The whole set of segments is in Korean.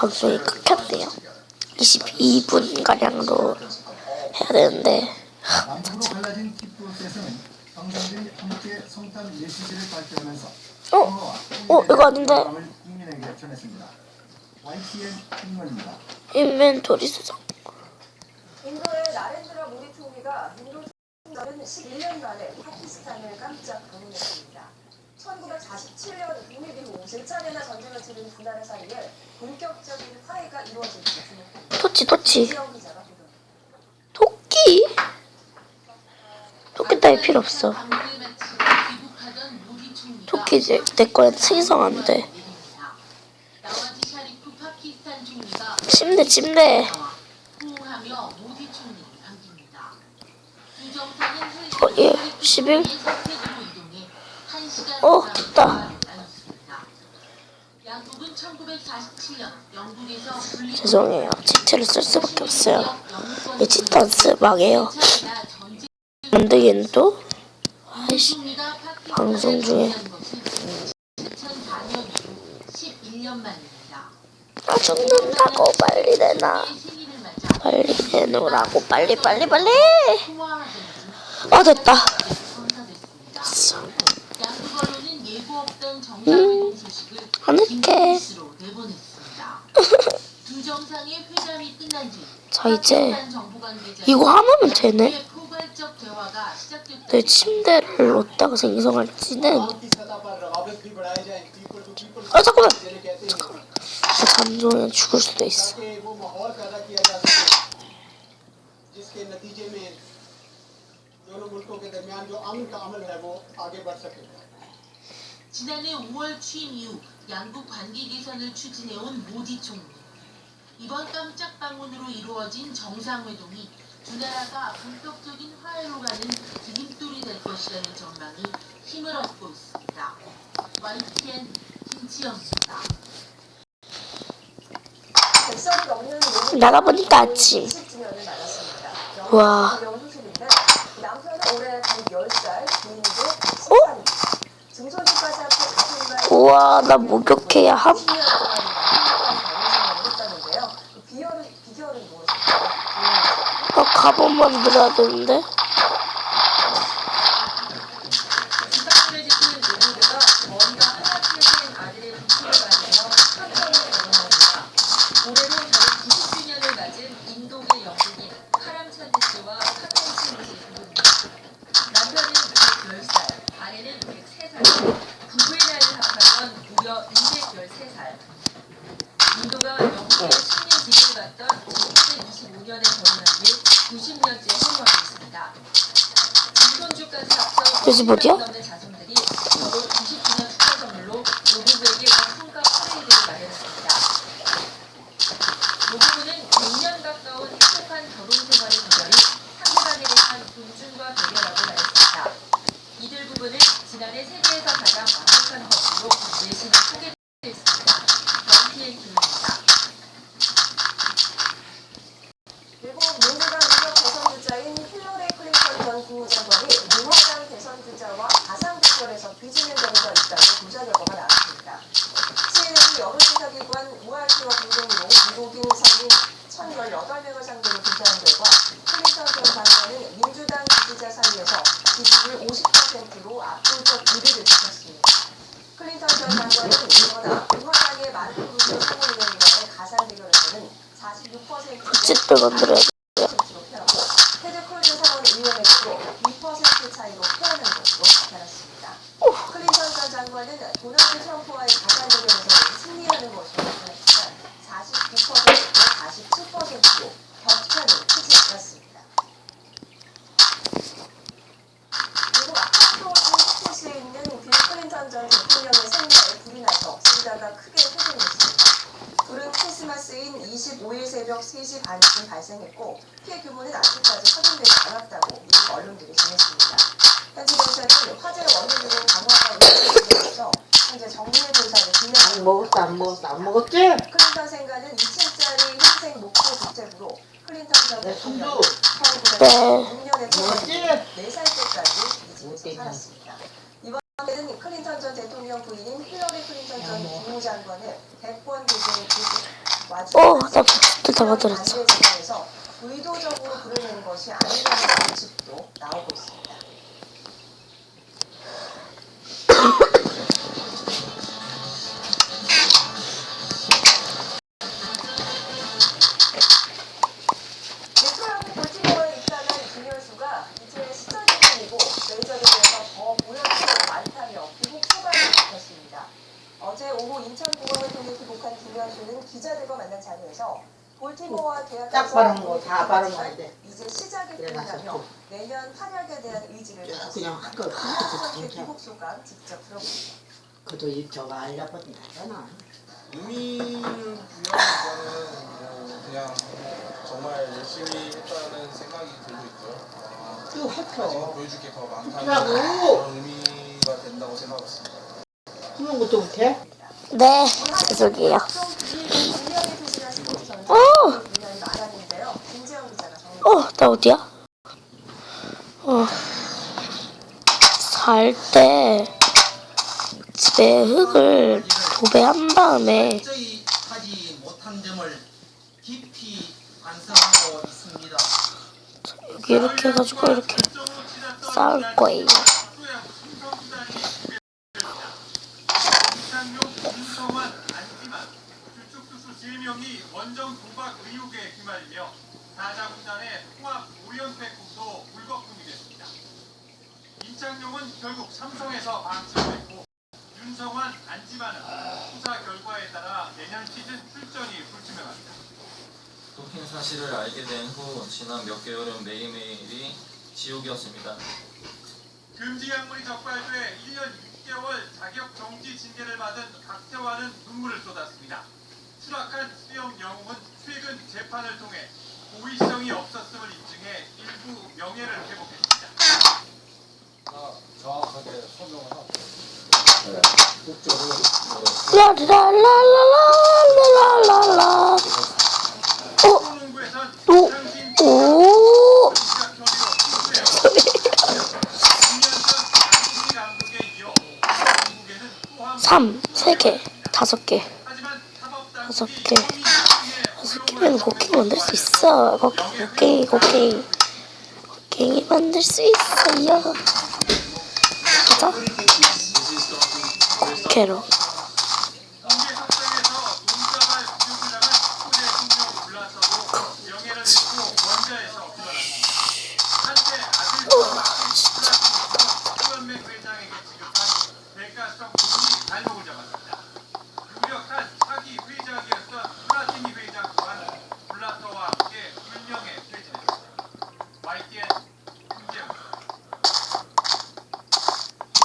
방송이 끊겼대요. 22분가량으로 해야 되는데 이거 아닌데. 인벤토리 수정. 인도의 나렌드라 모디 총리가 인도 총리는 11년 만에 파키스탄을 깜짝 방문했습니다. 1947년 독립 이후 세 차례나 전쟁을 치른 두 나라 사이에 본격적인 화해가 이루어질지 주목됩니다. 토치. 토끼 따위 필요 없어. 토끼 내 거에 생성한데. 침대. 예, 11. 됐다. 죄송해요. 치트를 쓸 수밖에 없어요. 이 치트 안 쓰 망해요. 만들기는 또? 아이씨, 방송 중에. 나 죽는다고 빨리 내놔. 빨리 내놓으라고 빨리. 됐다. 안 할게. 자, 이제 이거 하나면 되네. 내 침대를 어디다가 생성할지는. 잠깐만. 잠종에 죽을 수도 있어. 지난해 5월 취임 이후 양국 관계 개선을 추진해온 모디 총리. 이번 깜짝 방문으로 이루어진 정상회동이 두 나라가 본격적인 화해로 가는 디딤돌이 될 것이라는 전망이 힘을 얻고 있습니다. YTN 김치영입니다. 나가보니까 아침. 와. 우와, 나 목욕해야 함. 갑옷 만들어야 되는데. 인도가 영국의 식민 지배를 받던 1925년에 결혼한 뒤 90년째 행보하고 있습니다. 일본주까지 합쳐 90 넘는 자손들이 결혼 99년 축하 선물로 노부부에게 원품과 퍼레이드를 마련했습니다. 노부부는 100년 가까운 행복한 결혼 생활의 비결이 상대방에 대한 존중과 배려라고 말했습니다. 이들 부부는 지난해 세계에서 가장 완벽한 커플로 내신을 소개했습니다. YTN 김입니다. 일본 민주당 유력 대선주자인 힐러리 클린턴 전 국무장관이 민주당 대선주자와 가상 대결에서 뒤지는 경우가 있다는 조사 결과가 나왔습니다. CNN 여론조사기관 우아시와 공동으로 미국인 성인 1,018명을 상대로 조사한 결과 클린턴 전 장관은 민주당 지지자 사이에서 지지율 50%로 압도적 1위를 지켰습니다. 클린턴 전 장관은 이거나 공화당의 마르코루비오 상원의원과의 가상 대결에서는 46%로 집도 만들어야 돼. 패하고 테드 크루즈 상원 의원에게도 2% 차이로 패하는 것으로 나타났습니다. 클린턴 전 장관은 도널드 트럼프와의 가상 대결에서는 승리하는 것으로 나타났지만 49%와 47%로 격차는 크지 않았습니다. 미국 아카운트 호스시에 있는 빌 클린턴 전 대통령의 생가에 불이 나서 승자가 크게 훼손했습니다. 불은 크리스마스인 25일 새벽 3시 반쯤 발생했고 피해 규모는 아직까지 확인되지 않았다고 미국 언론들이 전했습니다. 현지 경찰은 화재 원인으로 방화가 의심되면서 현재 정밀 조사를 진행합니다. 안 먹었지? 클린턴 생가는 2층짜리 흰색 목조 주택으로 클린턴 전 대통령은 1996년에 태어났고 4살 때까지 이 집에서 살았습니다. 이번 는 클린턴 전 대통령 부인인 힐러리 클린턴 전 국무장관은 대권 도전에 나 부츠도 잡아들었어. 반대에서 의도적으로 부르는 것이 아니라는 관측도 나오고 있습니다. 메트로야구 볼티모어에 입단한 김현수가 이제 시작이 중이고 메이저리그에서 더 보여줄 게 많다며 귀국 소감을 밝혔습니다. 어제 오후 인천공항을 통해 귀국한 김현수는 기자들과 만난 자리에서 볼티모어와 딱 바른 거, 계약해서 다 바른 거야 돼. 이제 시작이 된다며 내년 활약에 대한 의지를 그냥 밝혔습니다. 한거 김현수 선수의 귀국 소감 직접 들어보시죠. 그도 일저가 알려버린다잖아. 의미를 부여하기보다는 그냥 정말 열심히 했다는 생각이 들고 있고요. 또 아직 학교 보여줄 게 더 많다는 하라고. 그런 의미가 된다고 생각하고 있습니다. 그런 것도 못해? 네, 죄송해요. 분명히 표시한 스포츠 선수 어! 분량이 많았는데요. 김재영 기자가 정리. 나 어디야? 살 때 집에 흙을 도배한 다음에 철저히 하지 못한 점을 깊이 반성하고 있습니다. 여기 이렇게 해가지고 이렇게 쌓을 거예요. 이창용, 윤성환, 안지만 주축 투수 3명이 원정 도박 의혹에 휘말리며 사자구단의 통합 5연패 꿈도 물거품이 됐습니다. 이창용은 결국 삼성에서 방출됐고 윤성환, 안지만은 수사 결과에 따라 내년 시즌 출전이 불투명합니다. 도핑 사실을 알게 된 후 지난 몇 개월은 매일매일이 지옥이었습니다. 금지 약물이 적발돼 1년 6개월 자격 정지 징계를 받은 박태환은 눈물을 쏟았습니다. 추락한 수영 영웅은 최근 재판을 통해 고의성이 없었음을 인증해 일부 명예를 회복했습니다. 정확하게 설명을 하고 국적을 라라라라라라라라. 프로농구에선 오, 이상진 오. 시작 혐의로 기소되었습니다. 2년 전 안승희 감독에 이어 한국에는 또한 3개, 5개. 하지만 다섯 개. 5개면 곡괭이 만들 수 있어. 곡괭이 만들 수 있어요. 가자. 개로. 공개 협상에서 논자발 부정부당한 축구 대통령 올라서고 명예를 잃고 원자에서 드러났습니다. 한때 아들과 플라티니 회장에게 지급한 대가성 돈이 발목을 잡았습니다. 유력한 차기 회장이었던 플라티니 회장 또한 블라터와 함께 불명예 퇴진했습니다. YTN 김재훈입니다.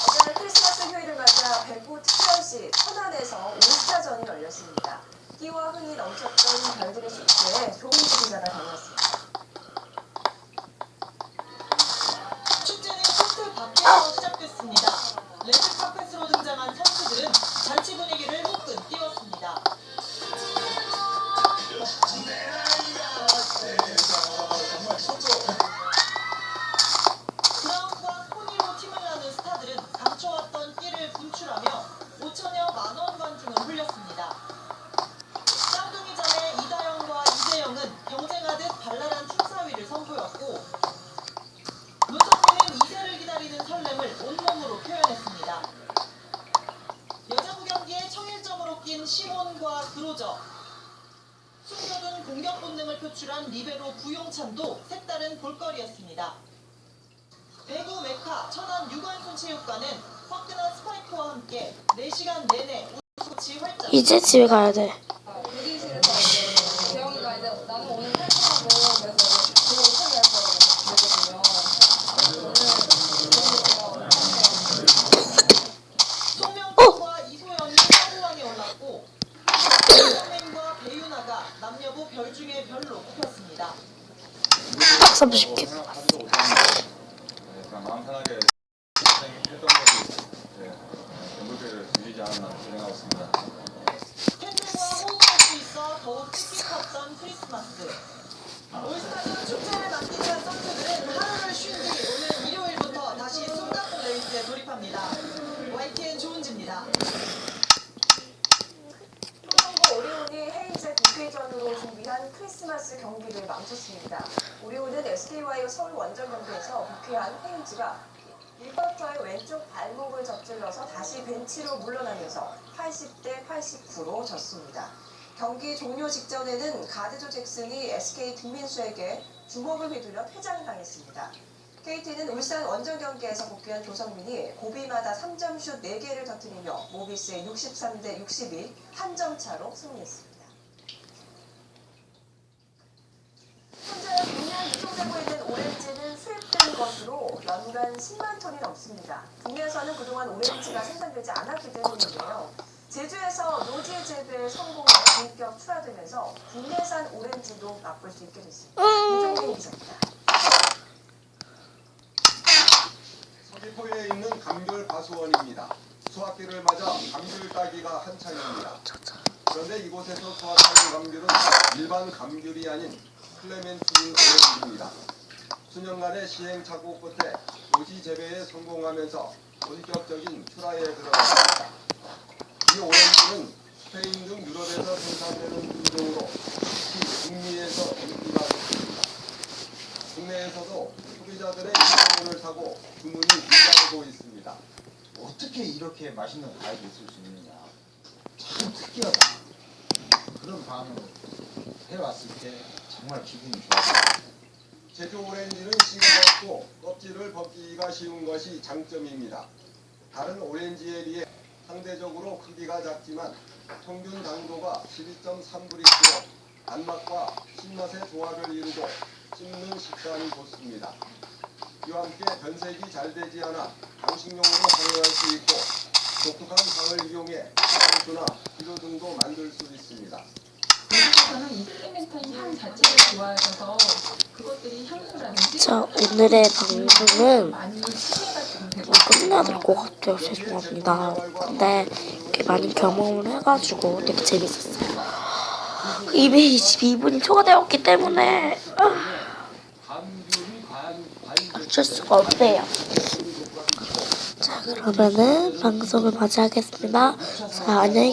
어제 크리스마스 휴일을 맞아 백구 특별시 천안에서 올스타전이 열렸습니다. 끼와 흥이 넘쳤던 별들의 축제에 조민주 기자가 다녀왔습니다. 축제는 호텔 밖에서 시작됐습니다. 레드카펫으로 등장한 선수들은 잔치 분위기를 후끈 띄웠습니다. 브라운과 포니로 팀을 나눈 스타들은 감춰왔던 끼를 분출하며 5천여 만원 관중을 흘렸습니다. 쌍둥이 자매 이다영과 이재영은 경쟁하듯 발랄한 춤사위를 선보였고 문성민은 이세를 기다리는 설렘을 온몸으로 표현했습니다. 여자부 경기에 청일점으로 낀 시몬과 그로저, 숨겨둔 공격 본능을 표출한 리베로 부용찬도 색다른 볼거리였습니다. 대구 메카 천안 유관순 체육관은 화끈한 스파이크와 함께 4시간 내내 우스치 활짝. 이제 집에 가야 돼. 대기실에서 재영이가 이제 나는 오늘 탈출하고 그래서 그거 못하게 할 거라고 그랬거든요. 송명준과 이소영이 서부왕에 올랐고 손흥민과 배윤아가 남녀부 별중의 별로 꼽혔습니다. 딱 30개. 그냥 마음 편하게 했던 것이 MVP를 드리지 않았나 생각하고 있습니다. 팬들과 호흡할 수 있어 더욱 뜻깊었던 크리스마스. 올스타전 축제를 맡기는 선수들은 하루를 쉰 뒤 오늘 일요일부터 다시 숨가쁜 레이스에 돌입합니다. 위한 크리스마스 경기를 멈췄습니다. 오리온은 SK와의 서울 원정 경기에서 불쾌한 헤인즈가 1쿼터의 왼쪽 발목을 접질러서 다시 벤치로 물러나면서 80대 89로 졌습니다. 경기 종료 직전에는 가드조 잭슨이 SK 김민수에게 주먹을 휘둘려 퇴장당했습니다. KT는 울산 원정 경기에서 복귀한 조성민이 고비마다 3점슛 4개를 터뜨리며 모비스의 63대 61 한 점 차로 승리했습니다. 현재 국내에 유통되고 있는 오렌지는 수입된 것으로 연간 10만 톤이 넘습니다. 국내에서는 그동안 오렌지가 생산되지 않았기 때문인데요. 제주에서 노지 재배에 성공해 본격 출하되면서 국내산 오렌지도 맛볼 수 있게 됐습니다. 이종민 기자입니다. 서귀포에 있는 감귤 과수원입니다. 수확기를 맞아 감귤 따기가 한창입니다. 그런데 이곳에서 수확하는 감귤은 일반 감귤이 아닌 클레멘틴 오렌지입니다. 수년간의 시행착오 끝에 노지 재배에 성공하면서 본격적인 출하에 들어갔습니다. 이 오렌지는 스페인 등 유럽에서 생산되는 품종으로 특히 북미에서 인기가 좋습니다. 국내에서도 소비자들의 입소문을 사고 주문이 잇따르고 있습니다. 어떻게 이렇게 맛있는 과일이 있을 수 있느냐. 참 특이하다. 그런 반응을 해왔을 때 정말 기분이 좋았어요. 제주 오렌지는 씨가 없고 껍질을 벗기기가 쉬운 것이 장점입니다. 다른 오렌지에 비해 상대적으로 크기가 작지만 평균 당도가 12.3브릭스로 단맛과 신맛의 조화를 이루고 씹는 식감이 좋습니다. 이와 함께 변색이 잘 되지 않아 장식용으로 사용할 수 있고 독특한 상을 이용해 소주나 비료 등도 만들 수 있습니다. 외국에서는 이 클레멘타인 향 자체를 좋아해서 그것들이 향수라든지 자, 오늘의 방송은 많이 취해가지고 되고 끝내야 될 것 같아요. 죄송합니다. 근데 이렇게 많이 경험을 해가지고 되게 재밌었어요. 222분이 초과되었기 때문에 어쩔 수가 없대요. 자, 그러면은 방송을 마치겠습니다. 자, 안녕히 계세요.